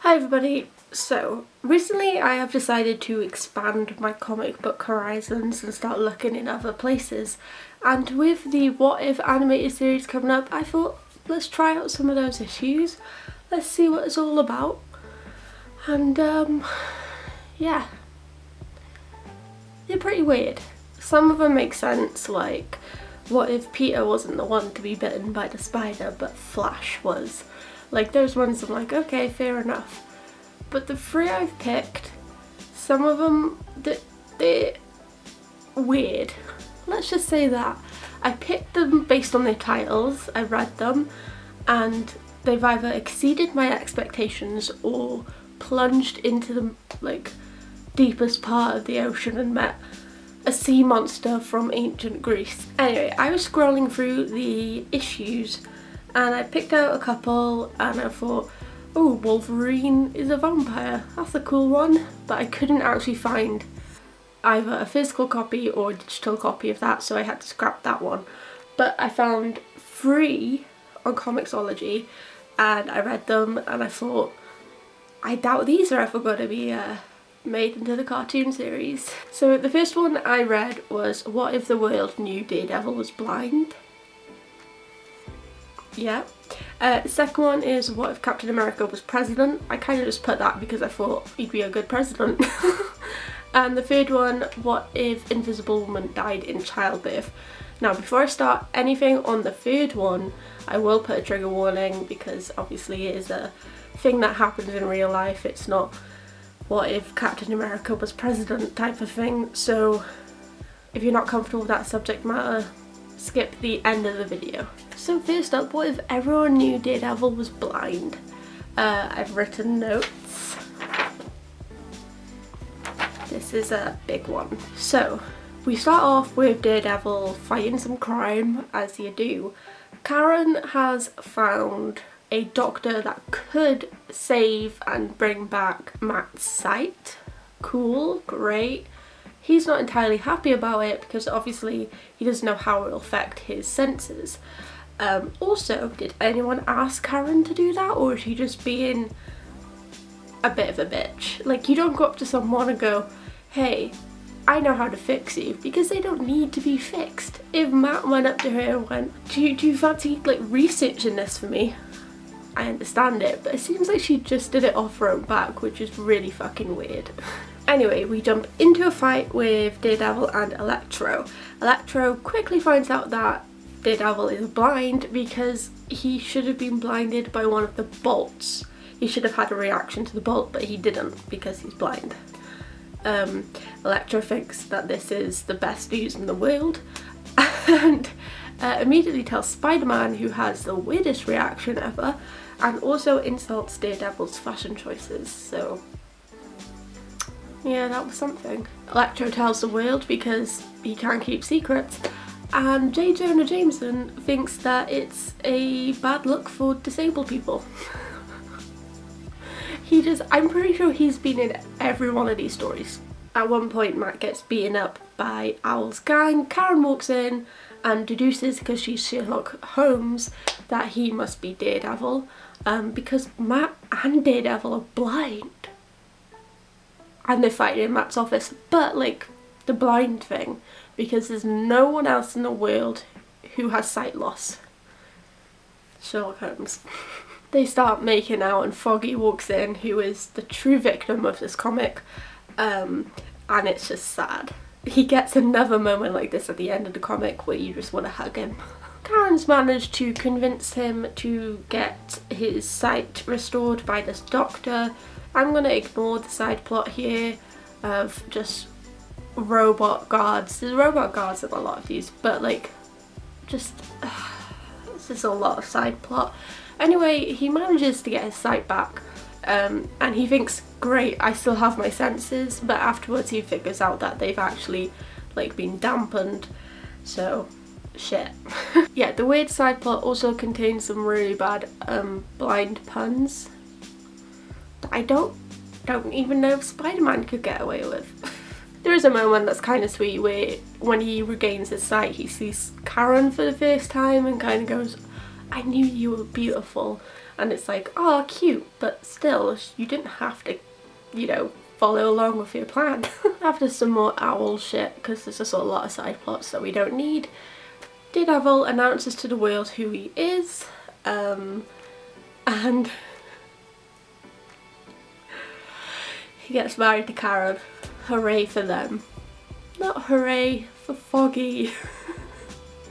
Hi everybody! So, recently I have decided to expand my comic book horizons and start looking in other places, and with the What If animated series coming up, I thought let's try out some of those issues, let's see what it's all about, and yeah, they're pretty weird. Some of them make sense, like what if Peter wasn't the one to be bitten by the spider but Flash was? Like those ones I'm like, okay, fair enough. But the three I've picked, some of them, they're weird. Let's just say that. I picked them based on their titles, I read them, and they've either exceeded my expectations or plunged into the deepest part of the ocean and met a sea monster from ancient Greece. Anyway, I was scrolling through the issues and I picked out a couple and I thought, oh, Wolverine is a vampire, that's a cool one, but I couldn't actually find either a physical copy or a digital copy of that, so I had to scrap that one. But I found 3 on Comixology and I read them and I thought, I doubt these are ever going to be made into the cartoon series. So the first one I read was What If the World Knew Daredevil Was Blind? Yeah. The second one is What If Captain America Was President? I kind of just put that because I thought he'd be a good president. And the third one, What If Invisible Woman Died in Childbirth? Now before I start anything on the third one, I will put a trigger warning because obviously it is a thing that happens in real life. It's not what if Captain America was president type of thing, so if you're not comfortable with that subject matter, skip the end of the video. So first up, what if everyone knew Daredevil was blind? I've written notes. This is a big one. So we start off with Daredevil fighting some crime, as you do. Karen has found a doctor that could save and bring back Matt's sight. Cool, great. He's not entirely happy about it because obviously he doesn't know how it'll affect his senses. Also, did anyone ask Karen to do that, or is she just being a bit of a bitch? Like, you don't go up to someone and go, hey, I know how to fix you, because they don't need to be fixed. If Matt went up to her and went, do you fancy researching this for me? I understand it, but it seems like she just did it off her own back, which is really fucking weird. Anyway, we jump into a fight with Daredevil and Electro. Electro quickly finds out that Daredevil is blind because he should have been blinded by one of the bolts. He should have had a reaction to the bolt, but he didn't because he's blind. Electro thinks that this is the best news in the world and immediately tells Spider-Man, who has the weirdest reaction ever, and also insults Daredevil's fashion choices, so yeah, that was something. Electro tells the world because he can't keep secrets, and J. Jonah Jameson thinks that it's a bad look for disabled people. I'm pretty sure he's been in every one of these stories. At one point Matt gets beaten up by Owl's gang. Karen walks in and deduces, because she's Sherlock Holmes, that he must be Daredevil, because Matt and Daredevil are blind. And they're fighting in Matt's office, but the blind thing, because there's no one else in the world who has sight loss. Sherlock Holmes. They start making out and Foggy walks in, who is the true victim of this comic, and it's just sad. He gets another moment like this at the end of the comic where you just want to hug him. Karen's managed to convince him to get his sight restored by this doctor. I'm going to ignore the side plot here of just robot guards. There's robot guards in a lot of these, but it's just a lot of side plot. Anyway, he manages to get his sight back, and he thinks, great, I still have my senses, but afterwards he figures out that they've actually been dampened, so shit. Yeah, the weird side plot also contains some really bad blind puns that I don't even know if Spider-Man could get away with. There is a moment that's kind of sweet where when he regains his sight he sees Karen for the first time and kind of goes, I knew you were beautiful, and it's like, oh cute, but still you didn't have to, you know, follow along with your plan. After some more owl shit, because there's just a lot of side plots that we don't need, Daredevil announces to the world who he is, and he gets married to Karen. Hooray for them. Not hooray for Foggy.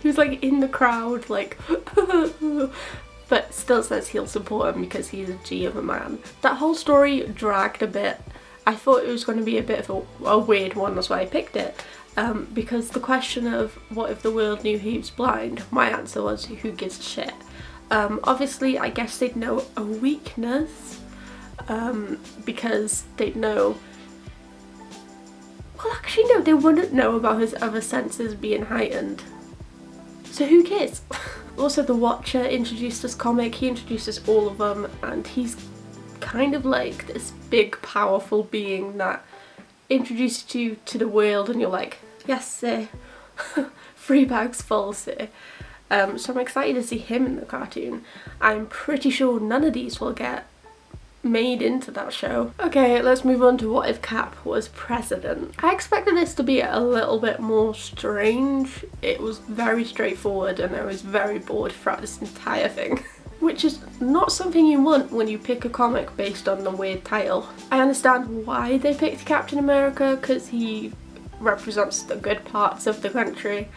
He was like in the crowd, like but still says he'll support him because he's a G of a man. That whole story dragged a bit. I thought it was going to be a bit of a weird one, that's why I picked it. Because the question of what if the world knew he was blind, my answer was who gives a shit. Obviously I guess they'd know a weakness, because they'd know, well actually no, they wouldn't know about his other senses being heightened. So who cares? Also, the Watcher introduced this comic, he introduces all of them, and he's kind of like this big powerful being that introduces you to the world and you're like, yes sir, 3 bags full sir. So I'm excited to see him in the cartoon. I'm pretty sure none of these will get made into that show. Okay, let's move on to what if Cap was president. I expected this to be a little bit more strange. It was very straightforward and I was very bored throughout this entire thing. Which is not something you want when you pick a comic based on the weird title. I understand why they picked Captain America, because he represents the good parts of the country,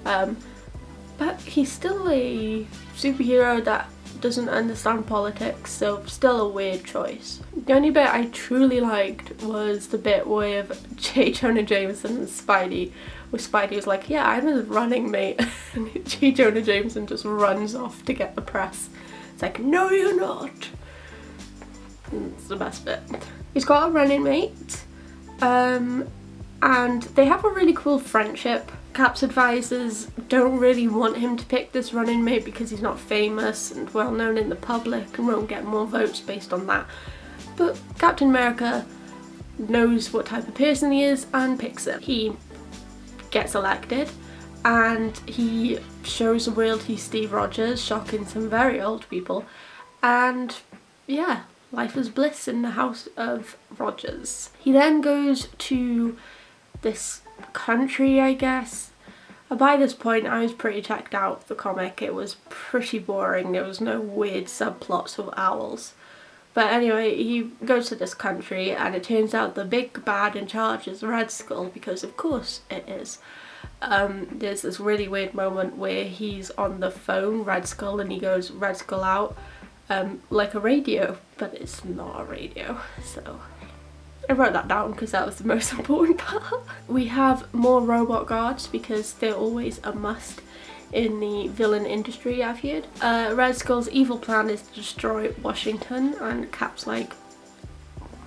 but he's still a superhero that doesn't understand politics, so still a weird choice. The only bit I truly liked was the bit with J. Jonah Jameson and Spidey, where Spidey was like, yeah, I'm his running mate, and J. Jonah Jameson just runs off to get the press. It's like, no you're not. It's the best bit. He's got a running mate, and they have a really cool friendship. Cap's advisors don't really want him to pick this running mate because he's not famous and well known in the public and won't get more votes based on that. But Captain America knows what type of person he is and picks him. He gets elected and he shows the world he's Steve Rogers, shocking some very old people, and yeah, life is bliss in the house of Rogers. He then goes to this country, I guess. By this point I was pretty checked out of the comic. It was pretty boring, there was no weird subplots of owls. But anyway, he goes to this country and it turns out the big bad in charge is Red Skull, because of course it is. There's this really weird moment where he's on the phone, Red Skull, and he goes, Red Skull out, like a radio, but it's not a radio, so I wrote that down because that was the most important part. We have more robot guards because they're always a must in the villain industry, I've heard. Red Skull's evil plan is to destroy Washington and Cap's like,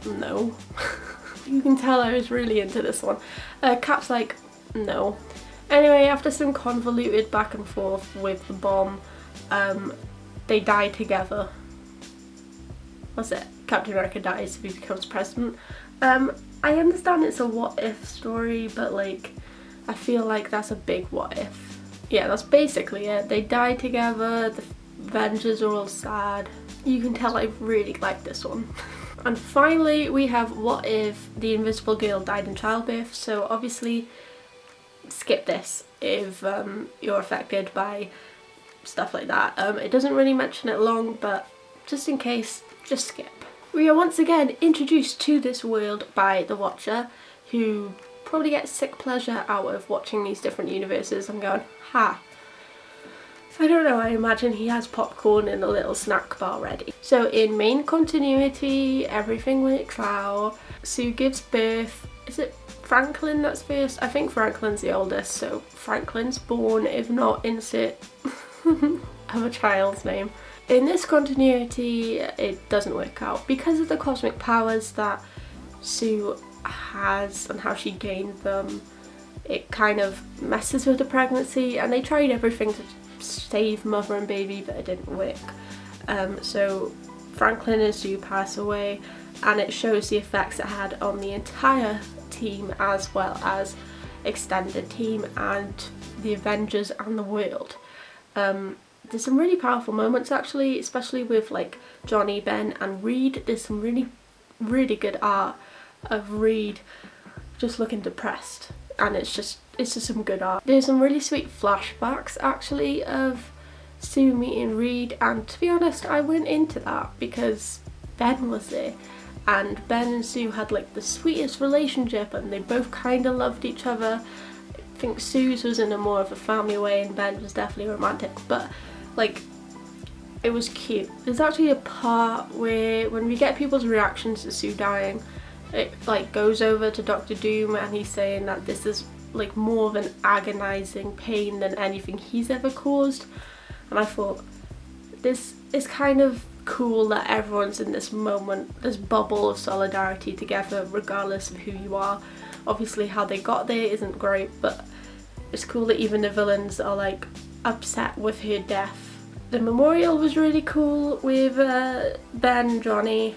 no. You can tell I was really into this one. Cap's like, no. Anyway, after some convoluted back and forth with the bomb, they die together. That's it. Captain America dies if he becomes president. I understand it's a what if story, but like, I feel like that's a big what if. Yeah, that's basically it. They die together, the Avengers are all sad. You can tell I really like this one. And finally we have what if the Invisible Girl died in childbirth. So obviously skip this if you're affected by stuff like that. It doesn't really mention it long, but just in case, just skip. We are once again introduced to this world by the Watcher, who probably gets sick pleasure out of watching these different universes and going, ha. I don't know, I imagine he has popcorn in a little snack bar ready. So in main continuity, everything works out. Sue gives birth. Is it Franklin that's first? I think Franklin's the oldest, so Franklin's born, if not insert of a child's name. In this continuity, it doesn't work out because of the cosmic powers that Sue has and how she gained them. It kind of messes with the pregnancy, and they tried everything to save mother and baby, but it didn't work. So Franklin and Sue pass away, and it shows the effects it had on the entire team as well as extended team and the Avengers and the world. there's some really powerful moments actually, especially with like Johnny, Ben and Reed. There's some really good art of Reed just looking depressed, and it's just some good art. There's some really sweet flashbacks actually of Sue meeting Reed, and to be honest I went into that because Ben was there, and Ben and Sue had like the sweetest relationship and they both kind of loved each other. I think Sue's was in a more of a family way and Ben was definitely romantic, but like it was cute. There's actually a part where when we get people's reactions to Sue dying, it like goes over to Dr. Doom and he's saying that this is like more of an agonizing pain than anything he's ever caused. And I thought this is kind of cool that everyone's in this moment, this bubble of solidarity together regardless of who you are. Obviously how they got there isn't great, but it's cool that even the villains are like upset with her death. The memorial was really cool with Ben, Johnny,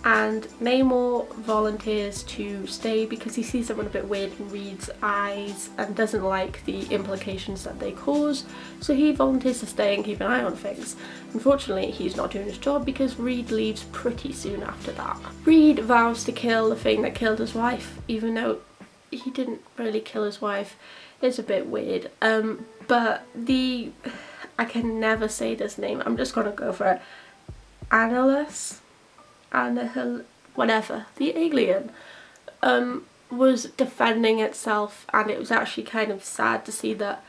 and Namor volunteers to stay because he sees someone a bit weird in Reed's eyes and doesn't like the implications that they cause, so he volunteers to stay and keep an eye on things. Unfortunately, he's not doing his job because Reed leaves pretty soon after that. Reed vows to kill the thing that killed his wife, even though he didn't really kill his wife. It's a bit weird, but I can never say this name, I'm just gonna go for it. Whatever, the alien was defending itself, and it was actually kind of sad to see that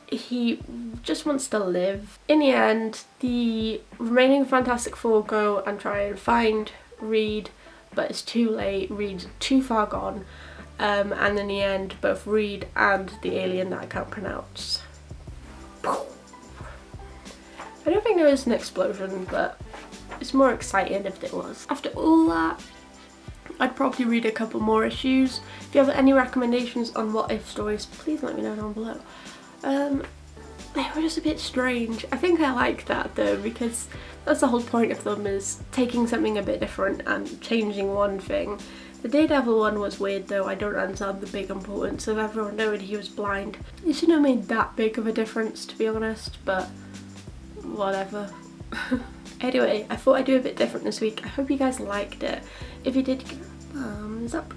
he just wants to live. In the end, the remaining Fantastic Four go and try and find Reed, but it's too late, Reed's too far gone, and in the end both Reed and the alien that I can't pronounce. I don't think there is an explosion, but it's more exciting if there was. After all that, I'd probably read a couple more issues. If you have any recommendations on what if stories, please let me know down below. They were just a bit strange. I think I like that though, because that's the whole point of them, is taking something a bit different and changing one thing. The Daredevil one was weird though. I don't understand the big importance of everyone knowing he was blind. It shouldn't have made that big of a difference, to be honest, but whatever. Anyway, I thought I'd do a bit different this week. I hope you guys liked it. If you did, give it a thumbs up.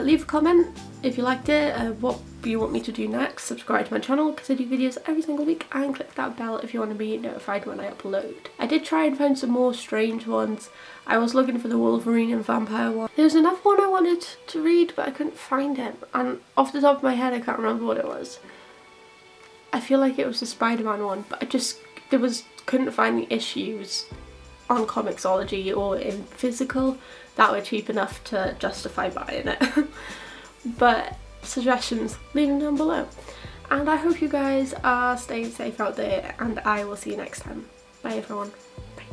Leave a comment if you liked it, what you want me to do next. Subscribe to my channel because I do videos every single week, and click that bell if you want to be notified when I upload. I did try and find some more strange ones. I was looking for the Wolverine and vampire one. There was another one I wanted to read but I couldn't find it, and off the top of my head I can't remember what it was. I feel like it was the Spider-Man one, but couldn't find the issues on Comixology or in physical that were cheap enough to justify buying it. But suggestions, leave them down below. And I hope you guys are staying safe out there, and I will see you next time. Bye everyone. Bye.